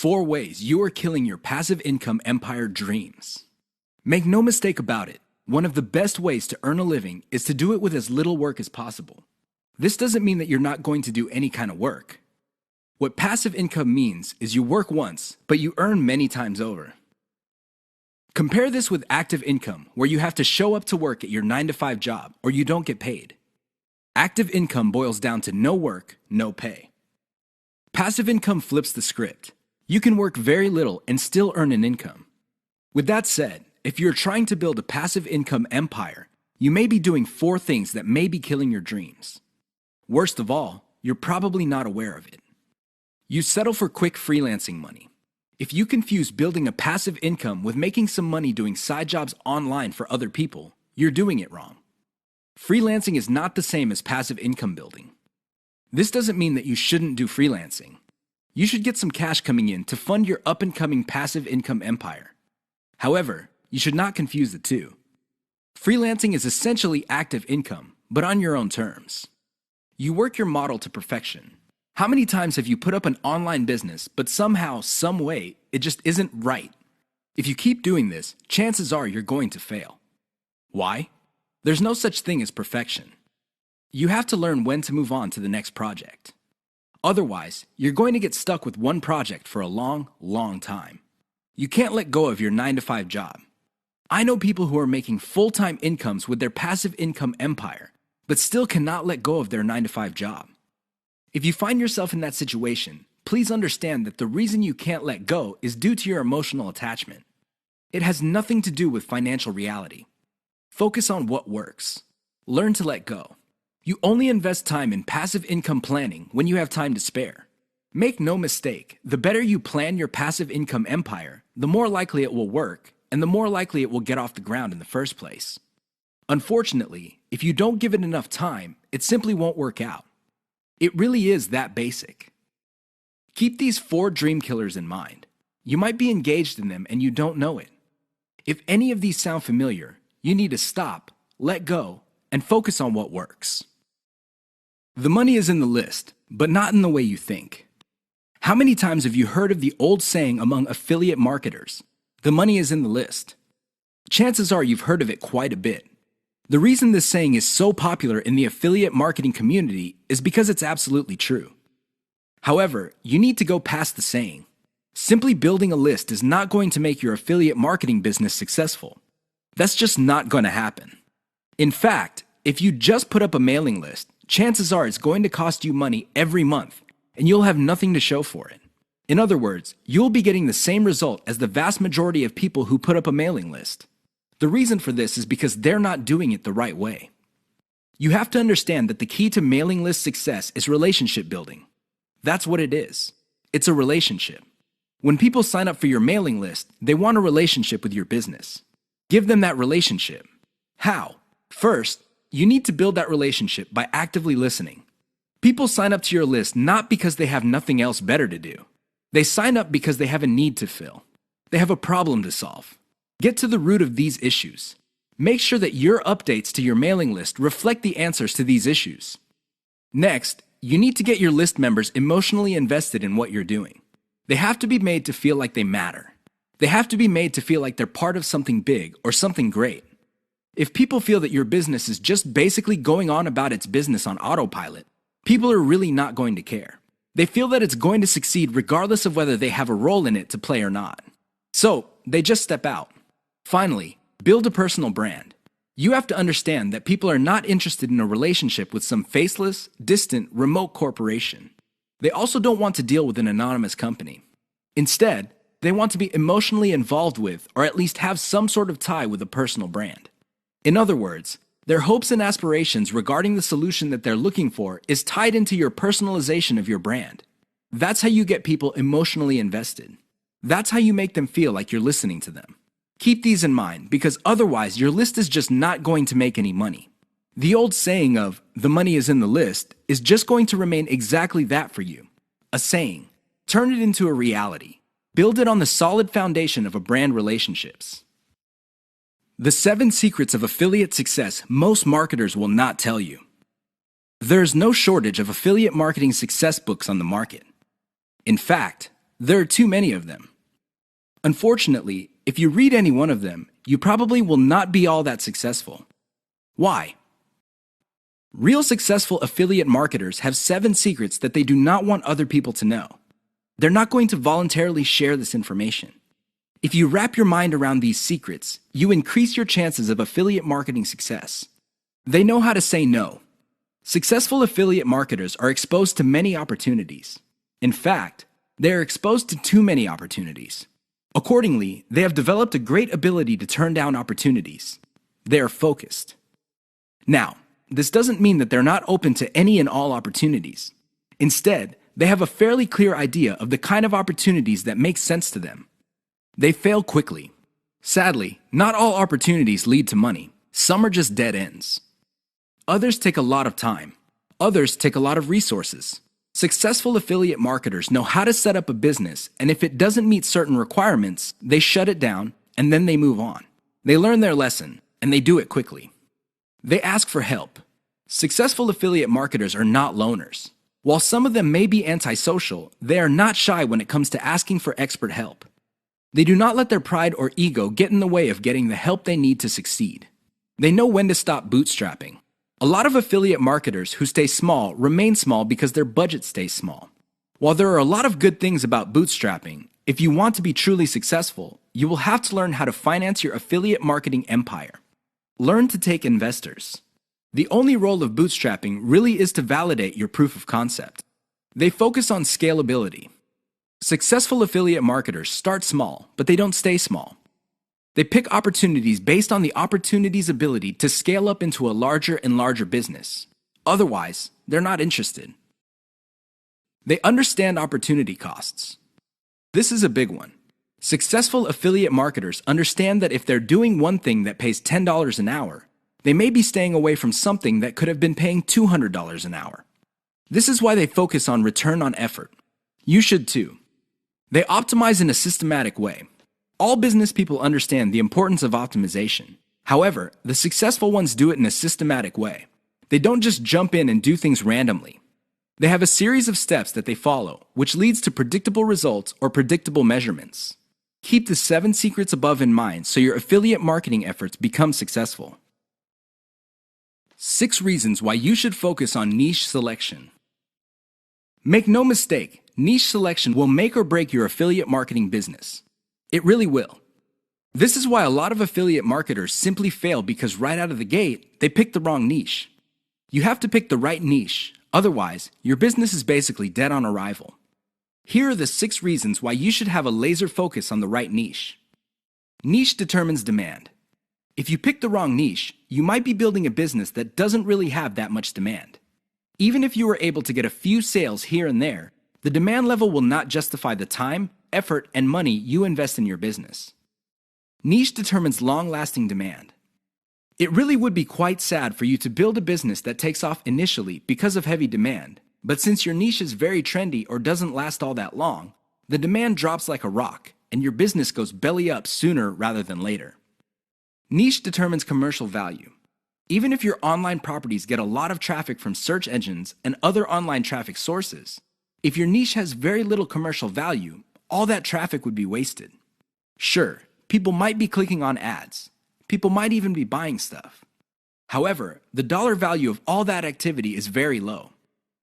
4 ways you are killing your passive income empire dreams. Make no mistake about it, one of the best ways to earn a living is to do it with as little work as possible. This doesn't mean that you're not going to do any kind of work. What passive income means is you work once, but you earn many times over. Compare this with active income, where you have to show up to work at your 9-to-5 job or you don't get paid. Active income boils down to no work, no pay. Passive income flips the script. You can work very little and still earn an income. With that said, if you're trying to build a passive income empire, you may be doing 4 things that may be killing your dreams. Worst of all, you're probably not aware of it. You settle for quick freelancing money. If you confuse building a passive income with making some money doing side jobs online for other people, you're doing it wrong. Freelancing is not the same as passive income building. This doesn't mean that you shouldn't do freelancing. You should get some cash coming in to fund your up-and-coming passive income empire. However, you should not confuse the two. Freelancing is essentially active income, but on your own terms. You work your model to perfection. How many times have you put up an online business, but somehow, some way, it just isn't right? If you keep doing this, chances are you're going to fail. Why? There's no such thing as perfection. You have to learn when to move on to the next project. Otherwise, you're going to get stuck with one project for a long, long time. You can't let go of your 9-to-5 job. I know people who are making full-time incomes with their passive income empire, but still cannot let go of their 9-to-5 job. If you find yourself in that situation, please understand that the reason you can't let go is due to your emotional attachment. It has nothing to do with financial reality. Focus on what works. Learn to let go. You only invest time in passive income planning when you have time to spare. Make no mistake, the better you plan your passive income empire, the more likely it will work, and the more likely it will get off the ground in the first place. Unfortunately, if you don't give it enough time, it simply won't work out. It really is that basic. Keep these 4 dream killers in mind. You might be engaged in them and you don't know it. If any of these sound familiar, you need to stop, let go, and focus on what works. The money is in the list, but not in the way you think. How many times have you heard of the old saying among affiliate marketers, "The money is in the list"? Chances are you've heard of it quite a bit. The reason this saying is so popular in the affiliate marketing community is because it's absolutely true. However, you need to go past the saying. Simply building a list is not going to make your affiliate marketing business successful. That's just not going to happen. In fact, if you just put up a mailing list, chances are it's going to cost you money every month, and you'll have nothing to show for it. In other words, you'll be getting the same result as the vast majority of people who put up a mailing list. The reason for this is because they're not doing it the right way. You have to understand that the key to mailing list success is relationship building. That's what it is. It's a relationship. When people sign up for your mailing list, they want a relationship with your business. Give them that relationship. How? First, you need to build that relationship by actively listening. People sign up to your list not because they have nothing else better to do. They sign up because they have a need to fill. They have a problem to solve. Get to the root of these issues. Make sure that your updates to your mailing list reflect the answers to these issues. Next, you need to get your list members emotionally invested in what you're doing. They have to be made to feel like they matter. They have to be made to feel like they're part of something big or something great. If people feel that your business is just basically going on about its business on autopilot, people are really not going to care. They feel that it's going to succeed regardless of whether they have a role in it to play or not. So, they just step out. Finally, build a personal brand. You have to understand that people are not interested in a relationship with some faceless, distant, remote corporation. They also don't want to deal with an anonymous company. Instead, they want to be emotionally involved with, or at least have some sort of tie with a personal brand. In other words, their hopes and aspirations regarding the solution that they're looking for is tied into your personalization of your brand. That's how you get people emotionally invested. That's how you make them feel like you're listening to them. Keep these in mind, because otherwise your list is just not going to make any money. The old saying of, "the money is in the list," is just going to remain exactly that for you. A saying. Turn it into a reality. Build it on the solid foundation of a brand relationships. The 7 secrets of affiliate success most marketers will not tell you. There is no shortage of affiliate marketing success books on the market. In fact, There are too many of them. Unfortunately, if you read any one of them, you probably will not be all that successful. Why? Real successful affiliate marketers have 7 secrets that they do not want other people to know. They're not going to voluntarily share this information. If you wrap your mind around these secrets, you increase your chances of affiliate marketing success. They know how to say no. Successful affiliate marketers are exposed to many opportunities. In fact, they are exposed to too many opportunities. Accordingly, they have developed a great ability to turn down opportunities. They are focused. Now, this doesn't mean that they're not open to any and all opportunities. Instead, they have a fairly clear idea of the kind of opportunities that make sense to them. They fail quickly. Sadly, not all opportunities lead to money. Some are just dead ends. Others take a lot of time. Others take a lot of resources. Successful affiliate marketers know how to set up a business, and if it doesn't meet certain requirements, they shut it down, and then they move on. They learn their lesson, and they do it quickly. They ask for help. Successful affiliate marketers are not loners. While some of them may be antisocial, they are not shy when it comes to asking for expert help. They do not let their pride or ego get in the way of getting the help they need to succeed. They know when to stop bootstrapping. A lot of affiliate marketers who stay small remain small because their budget stays small. While there are a lot of good things about bootstrapping, if you want to be truly successful, you will have to learn how to finance your affiliate marketing empire. Learn to take investors. The only role of bootstrapping really is to validate your proof of concept. They focus on scalability. Successful affiliate marketers start small, but they don't stay small. They pick opportunities based on the opportunity's ability to scale up into a larger and larger business. Otherwise, they're not interested. They understand opportunity costs. This is a big one. Successful affiliate marketers understand that if they're doing one thing that pays $10 an hour, they may be staying away from something that could have been paying $200 an hour. This is why they focus on return on effort. You should too. They optimize in a systematic way. All business people understand the importance of optimization. However, the successful ones do it in a systematic way. They don't just jump in and do things randomly. They have a series of steps that they follow, which leads to predictable results or predictable measurements. Keep the 7 secrets above in mind so your affiliate marketing efforts become successful. 6 reasons why you should focus on niche selection. Make no mistake, niche selection will make or break your affiliate marketing business. It really will. This is why a lot of affiliate marketers simply fail because right out of the gate, they pick the wrong niche. You have to pick the right niche, otherwise, your business is basically dead on arrival. Here are the 6 reasons why you should have a laser focus on the right niche. Niche determines demand. If you pick the wrong niche, you might be building a business that doesn't really have that much demand. Even if you were able to get a few sales here and there, the demand level will not justify the time, effort, and money you invest in your business. Niche determines long-lasting demand. It really would be quite sad for you to build a business that takes off initially because of heavy demand, but since your niche is very trendy or doesn't last all that long, the demand drops like a rock, and your business goes belly up sooner rather than later. Niche determines commercial value. Even if your online properties get a lot of traffic from search engines and other online traffic sources, if your niche has very little commercial value, all that traffic would be wasted. Sure, people might be clicking on ads. People might even be buying stuff. However, the dollar value of all that activity is very low.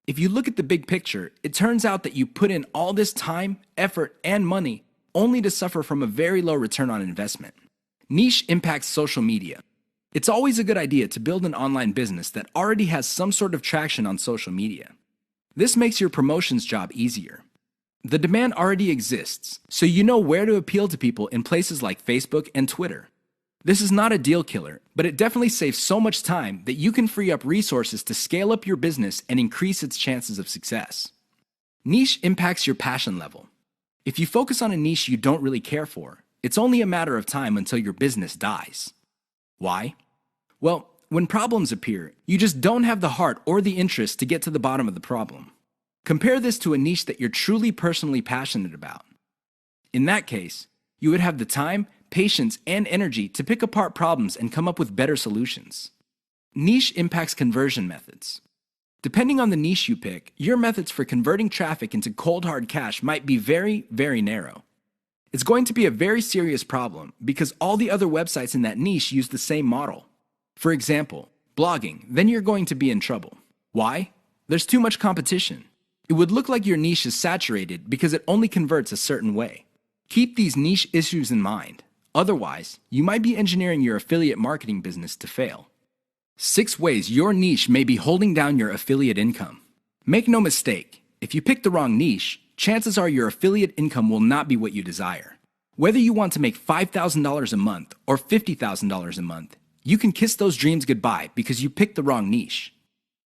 If you look at the big picture, it turns out that you put in all this time, effort, and money only to suffer from a very low return on investment. Niche impacts social media. It's always a good idea to build an online business that already has some sort of traction on social media. This makes your promotions job easier. The demand already exists, so you know where to appeal to people in places like Facebook and Twitter. This is not a deal killer, but it definitely saves so much time that you can free up resources to scale up your business and increase its chances of success. Niche impacts your passion level. If you focus on a niche you don't really care for, it's only a matter of time until your business dies. Why? Well, when problems appear, you just don't have the heart or the interest to get to the bottom of the problem. Compare this to a niche that you're truly personally passionate about. In that case, you would have the time, patience, and energy to pick apart problems and come up with better solutions. Niche impacts conversion methods. Depending on the niche you pick, your methods for converting traffic into cold hard cash might be very, very narrow. It's going to be a very serious problem because all the other websites in that niche use the same model. For example, blogging, then you're going to be in trouble. Why? There's too much competition. It would look like your niche is saturated because it only converts a certain way. Keep these niche issues in mind. Otherwise, you might be engineering your affiliate marketing business to fail. 6 ways your niche may be holding down your affiliate income. Make no mistake, if you pick the wrong niche, chances are your affiliate income will not be what you desire. Whether you want to make $5,000 a month or $50,000 a month, you can kiss those dreams goodbye because you picked the wrong niche.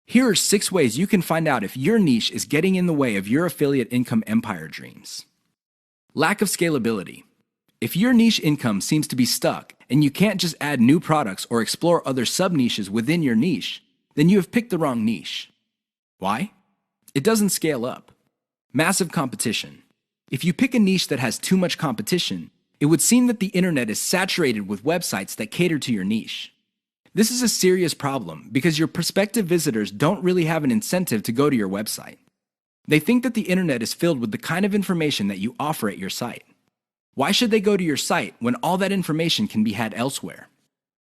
Here are 6 ways you can find out if your niche is getting in the way of your affiliate income empire dreams. Lack of scalability. If your niche income seems to be stuck and you can't just add new products or explore other sub-niches within your niche, then you have picked the wrong niche. Why? It doesn't scale up. Massive competition. If you pick a niche that has too much competition, it would seem that the internet is saturated with websites that cater to your niche. This is a serious problem because your prospective visitors don't really have an incentive to go to your website. They think that the internet is filled with the kind of information that you offer at your site. Why should they go to your site when all that information can be had elsewhere?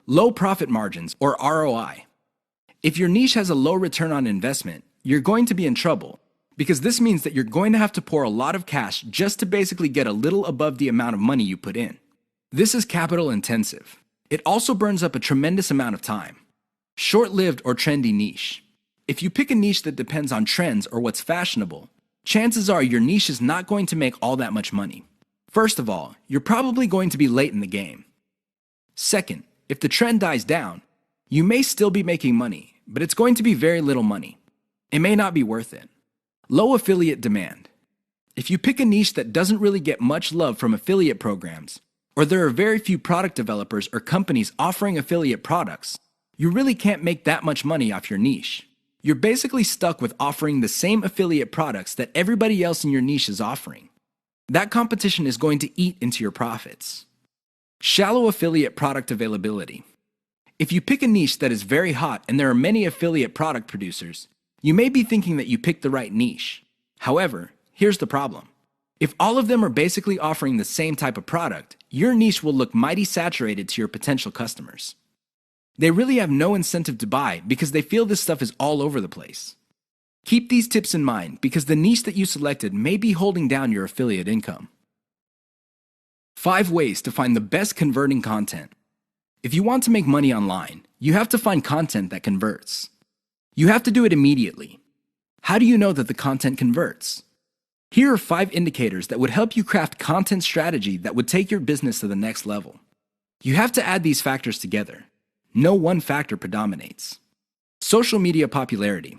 Low profit margins, or ROI. If your niche has a low return on investment, you're going to be in trouble because this means that you're going to have to pour a lot of cash just to basically get a little above the amount of money you put in. This is capital intensive. It also burns up a tremendous amount of time. Short-lived or trendy niche. If you pick a niche that depends on trends or what's fashionable, chances are your niche is not going to make all that much money. First of all, you're probably going to be late in the game. Second, if the trend dies down, you may still be making money, but it's going to be very little money. It may not be worth it. Low affiliate demand. If you pick a niche that doesn't really get much love from affiliate programs, or there are very few product developers or companies offering affiliate products, you really can't make that much money off your niche. You're basically stuck with offering the same affiliate products that everybody else in your niche is offering. That competition is going to eat into your profits. Shallow affiliate product availability. If you pick a niche that is very hot and there are many affiliate product producers, you may be thinking that you picked the right niche. However, here's the problem. If all of them are basically offering the same type of product, your niche will look mighty saturated to your potential customers. They really have no incentive to buy because they feel this stuff is all over the place. Keep these tips in mind because the niche that you selected may be holding down your affiliate income. 5 ways to find the best converting content. If you want to make money online, you have to find content that converts. You have to do it immediately. How do you know that the content converts? Here are 5 indicators that would help you craft content strategy that would take your business to the next level. You have to add these factors together. No one factor predominates. Social media popularity.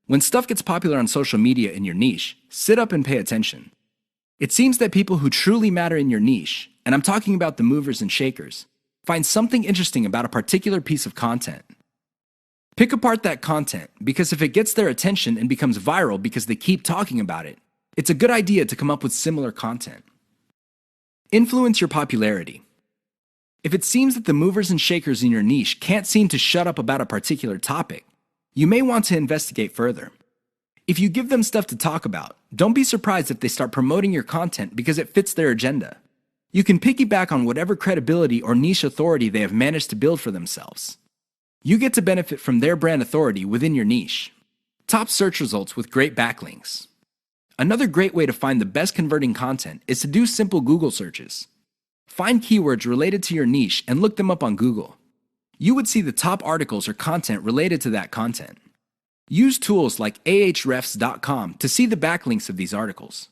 When stuff gets popular on social media in your niche, sit up and pay attention. It seems that people who truly matter in your niche, and I'm talking about the movers and shakers, find something interesting about a particular piece of content. Pick apart that content because if it gets their attention and becomes viral because they keep talking about it, it's a good idea to come up with similar content. Influence your popularity. If it seems that the movers and shakers in your niche can't seem to shut up about a particular topic, you may want to investigate further. If you give them stuff to talk about, don't be surprised if they start promoting your content because it fits their agenda. You can piggyback on whatever credibility or niche authority they have managed to build for themselves. You get to benefit from their brand authority within your niche. Top search results with great backlinks. Another great way to find the best converting content is to do simple Google searches. Find keywords related to your niche and look them up on Google. You would see the top articles or content related to that content. Use tools like ahrefs.com to see the backlinks of these articles.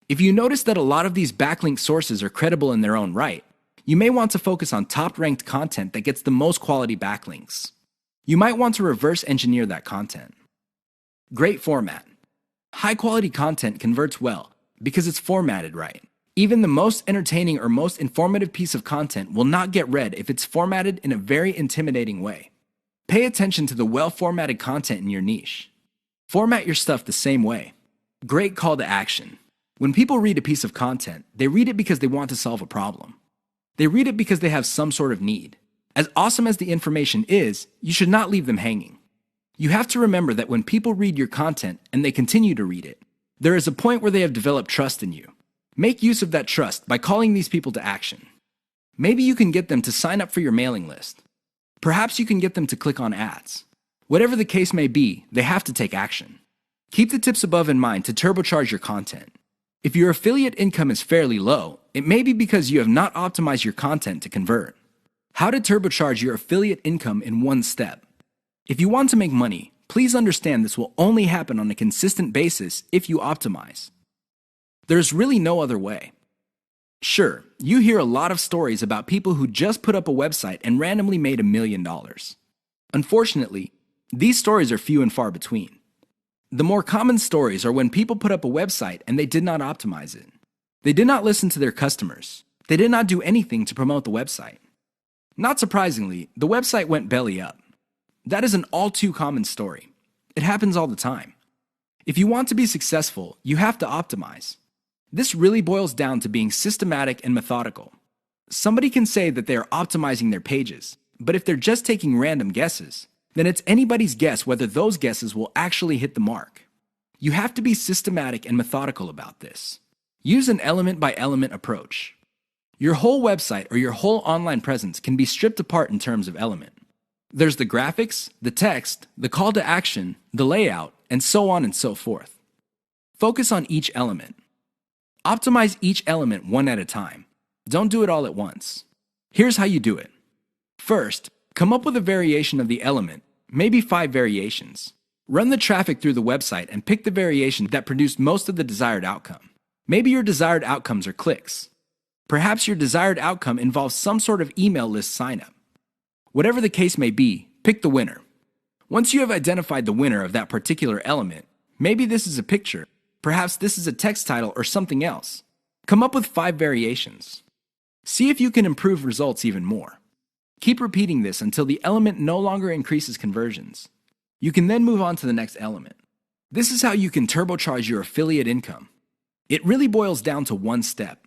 If you notice that a lot of these backlink sources are credible in their own right, you may want to focus on top-ranked content that gets the most quality backlinks. You might want to reverse engineer that content. Great format. High-quality content converts well because it's formatted right. Even the most entertaining or most informative piece of content will not get read if it's formatted in a very intimidating way. Pay attention to the well-formatted content in your niche. Format your stuff the same way. Great call to action. When people read a piece of content, they read it because they want to solve a problem. They read it because they have some sort of need. As awesome as the information is, you should not leave them hanging. You have to remember that when people read your content and they continue to read it, there is a point where they have developed trust in you. Make use of that trust by calling these people to action. Maybe you can get them to sign up for your mailing list. Perhaps you can get them to click on ads. Whatever the case may be, they have to take action. Keep the tips above in mind to turbocharge your content. If your affiliate income is fairly low, it may be because you have not optimized your content to convert. How to turbocharge your affiliate income in one step. If you want to make money, please understand this will only happen on a consistent basis if you optimize. There's really no other way. Sure, you hear a lot of stories about people who just put up a website and randomly made $1 million. Unfortunately, these stories are few and far between. The more common stories are when people put up a website and they did not optimize it. They did not listen to their customers. They did not do anything to promote the website. Not surprisingly, the website went belly up. That is an all too common story. It happens all the time. If you want to be successful, you have to optimize. This really boils down to being systematic and methodical. Somebody can say that they are optimizing their pages, but if they're just taking random guesses, then it's anybody's guess whether those guesses will actually hit the mark. You have to be systematic and methodical about this. Use an element-by-element approach. Your whole website or your whole online presence can be stripped apart in terms of element. There's the graphics, the text, the call to action, the layout, and so on and so forth. Focus on each element. Optimize each element one at a time. Don't do it all at once. Here's how you do it. First, come up with a variation of the element, maybe 5 variations. Run the traffic through the website and pick the variation that produced most of the desired outcome. Maybe your desired outcomes are clicks. Perhaps your desired outcome involves some sort of email list sign-up. Whatever the case may be, pick the winner. Once you have identified the winner of that particular element, maybe this is a picture, perhaps this is a text title or something else. Come up with 5 variations. See if you can improve results even more. Keep repeating this until the element no longer increases conversions. You can then move on to the next element. This is how you can turbocharge your affiliate income. It really boils down to one step.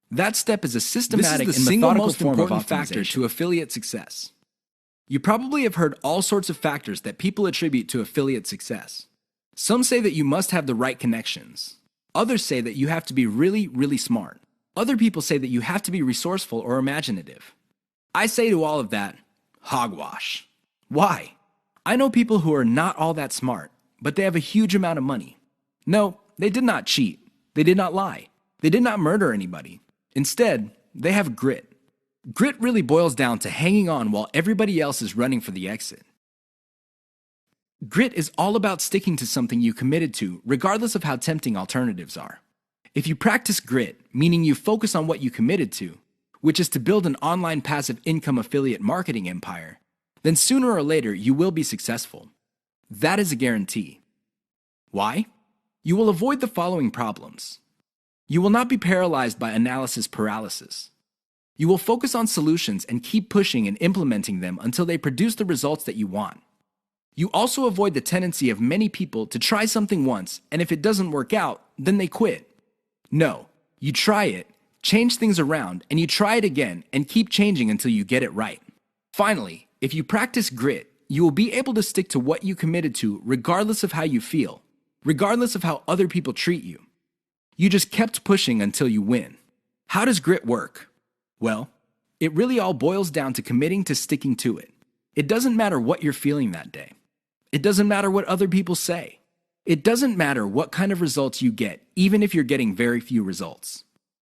That step is a systematic and methodical form of optimization factor to affiliate success. You probably have heard all sorts of factors that people attribute to affiliate success. Some say that you must have the right connections. Others say that you have to be really, really smart. Other people say that you have to be resourceful or imaginative. I say to all of that, hogwash. Why? I know people who are not all that smart, but they have a huge amount of money. No, they did not cheat. They did not lie. They did not murder anybody. Instead, they have grit. Grit really boils down to hanging on while everybody else is running for the exit. Grit is all about sticking to something you committed to, regardless of how tempting alternatives are. If you practice grit, meaning you focus on what you committed to, which is to build an online passive income affiliate marketing empire, then sooner or later you will be successful. That is a guarantee. Why? You will avoid the following problems. You will not be paralyzed by analysis paralysis. You will focus on solutions and keep pushing and implementing them until they produce the results that you want. You also avoid the tendency of many people to try something once, and if it doesn't work out, then they quit. No, you try it, change things around, and you try it again and keep changing until you get it right. Finally, if you practice grit, you will be able to stick to what you committed to regardless of how you feel, regardless of how other people treat you. You just kept pushing until you win. How does grit work? Well, it really all boils down to committing to sticking to it. It doesn't matter what you're feeling that day. It doesn't matter what other people say. It doesn't matter what kind of results you get, even if you're getting very few results.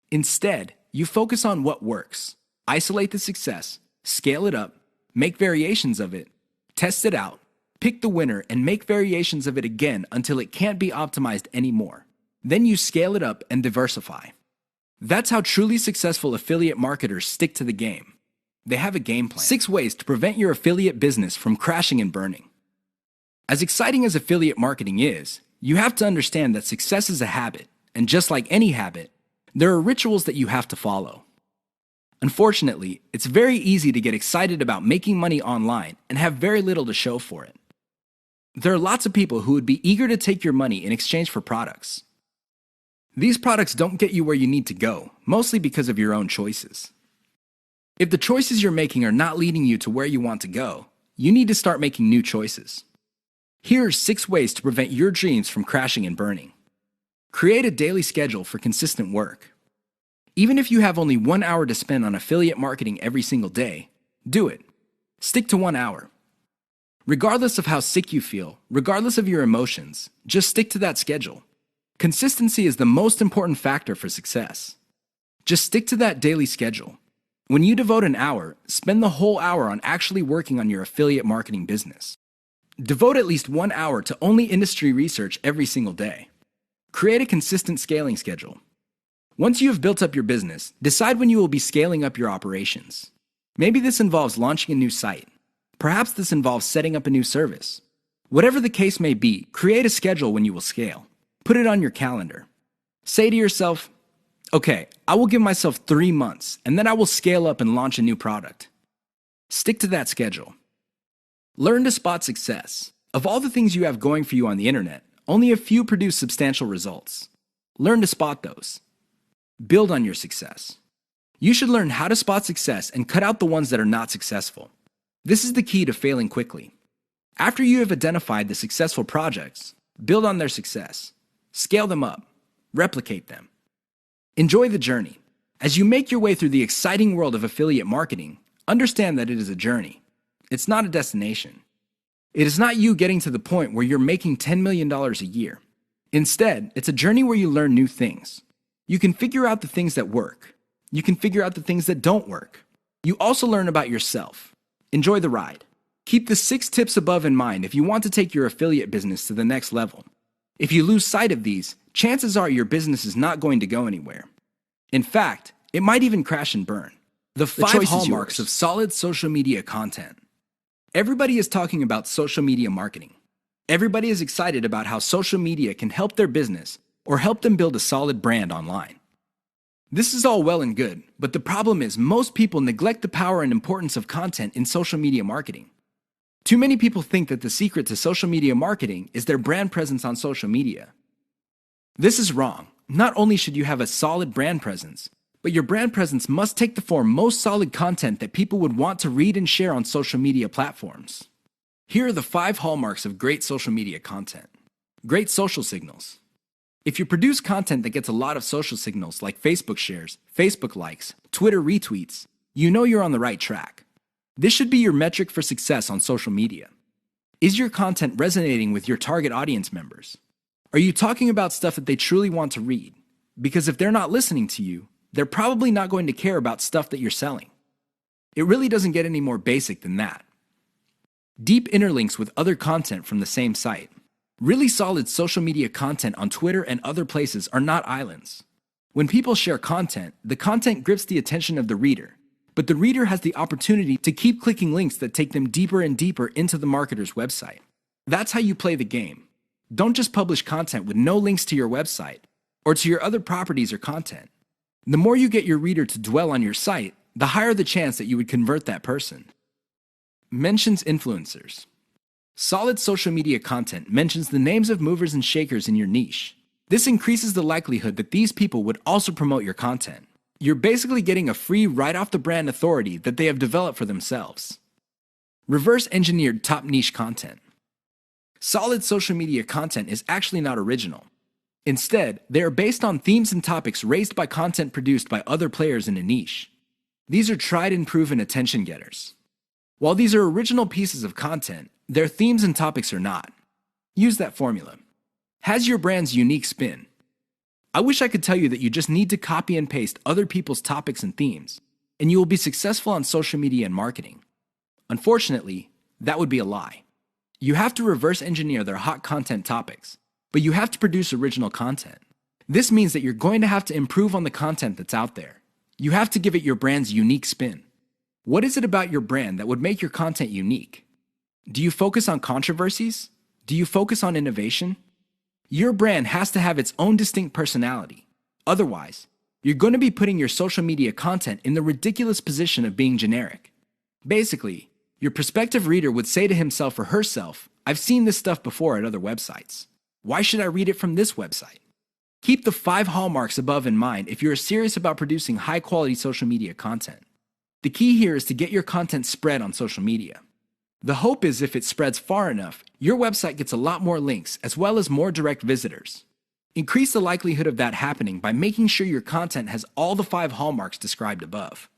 Instead, you focus on what works. Isolate the success, scale it up, make variations of it, test it out, pick the winner, and make variations of it again until it can't be optimized anymore. Then you scale it up and diversify. That's how truly successful affiliate marketers stick to the game. They have a game plan. 6 ways to prevent your affiliate business from crashing and burning. As exciting as affiliate marketing is, you have to understand that success is a habit, and just like any habit, there are rituals that you have to follow. Unfortunately, it's very easy to get excited about making money online and have very little to show for it. There are lots of people who would be eager to take your money in exchange for products. These products don't get you where you need to go, mostly because of your own choices. If the choices you're making are not leading you to where you want to go, you need to start making new choices. Here are 6 ways to prevent your dreams from crashing and burning. Create a daily schedule for consistent work. Even if you have only 1 hour to spend on affiliate marketing every single day, do it. Stick to 1 hour. Regardless of how sick you feel, regardless of your emotions, just stick to that schedule. Consistency is the most important factor for success. Just stick to that daily schedule. When you devote an hour, spend the whole hour on actually working on your affiliate marketing business. Devote at least 1 hour to only industry research every single day. Create a consistent scaling schedule. Once you have built up your business, decide when you will be scaling up your operations. Maybe this involves launching a new site. Perhaps this involves setting up a new service. Whatever the case may be, create a schedule when you will scale. Put it on your calendar. Say to yourself, okay, I will give myself 3 months, and then I will scale up and launch a new product. Stick to that schedule. Learn to spot success. Of all the things you have going for you on the internet, only a few produce substantial results. Learn to spot those. Build on your success. You should learn how to spot success and cut out the ones that are not successful. This is the key to failing quickly. After you have identified the successful projects, build on their success. Scale them up. Replicate them. Enjoy the journey. As you make your way through the exciting world of affiliate marketing, understand that it is a journey. It's not a destination. It is not you getting to the point where you're making $10 million a year. Instead, it's a journey where you learn new things. You can figure out the things that work. You can figure out the things that don't work. You also learn about yourself. Enjoy the ride. Keep the 6 tips above in mind if you want to take your affiliate business to the next level. If you lose sight of these, chances are your business is not going to go anywhere. In fact, it might even crash and burn. The 5 hallmarks of solid social media content. Everybody is talking about social media marketing. Everybody is excited about how social media can help their business or help them build a solid brand online. This is all well and good, but the problem is most people neglect the power and importance of content in social media marketing. Too many people think that the secret to social media marketing is their brand presence on social media. This is wrong. Not only should you have a solid brand presence, but your brand presence must take the form most solid content that people would want to read and share on social media platforms. Here are the 5 hallmarks of great social media content. Great social signals. If you produce content that gets a lot of social signals like Facebook shares, Facebook likes, Twitter retweets, you know you're on the right track. This should be your metric for success on social media. Is your content resonating with your target audience members? Are you talking about stuff that they truly want to read? Because if they're not listening to you, they're probably not going to care about stuff that you're selling. It really doesn't get any more basic than that. Deep interlinks with other content from the same site. Really solid social media content on Twitter and other places are not islands. When people share content, the content grips the attention of the reader, but the reader has the opportunity to keep clicking links that take them deeper and deeper into the marketer's website. That's how you play the game. Don't just publish content with no links to your website or to your other properties or content. The more you get your reader to dwell on your site, the higher the chance that you would convert that person. Mentions influencers. Solid social media content mentions the names of movers and shakers in your niche. This increases the likelihood that these people would also promote your content. You're basically getting a free right-off-the-brand authority that they have developed for themselves. Reverse-engineered top niche content. Solid social media content is actually not original. Instead, they are based on themes and topics raised by content produced by other players in a niche. These are tried and proven attention getters. While these are original pieces of content, their themes and topics are not. Use that formula. Has your brand's unique spin. I wish I could tell you that you just need to copy and paste other people's topics and themes, and you will be successful on social media and marketing. Unfortunately, that would be a lie. You have to reverse engineer their hot content topics, but you have to produce original content. This means that you're going to have to improve on the content that's out there. You have to give it your brand's unique spin. What is it about your brand that would make your content unique? Do you focus on controversies? Do you focus on innovation? Your brand has to have its own distinct personality. Otherwise, you're going to be putting your social media content in the ridiculous position of being generic. Basically, your prospective reader would say to himself or herself, I've seen this stuff before at other websites. Why should I read it from this website? Keep the 5 hallmarks above in mind if you're serious about producing high-quality social media content. The key here is to get your content spread on social media. The hope is if it spreads far enough, your website gets a lot more links as well as more direct visitors. Increase the likelihood of that happening by making sure your content has all the 5 hallmarks described above.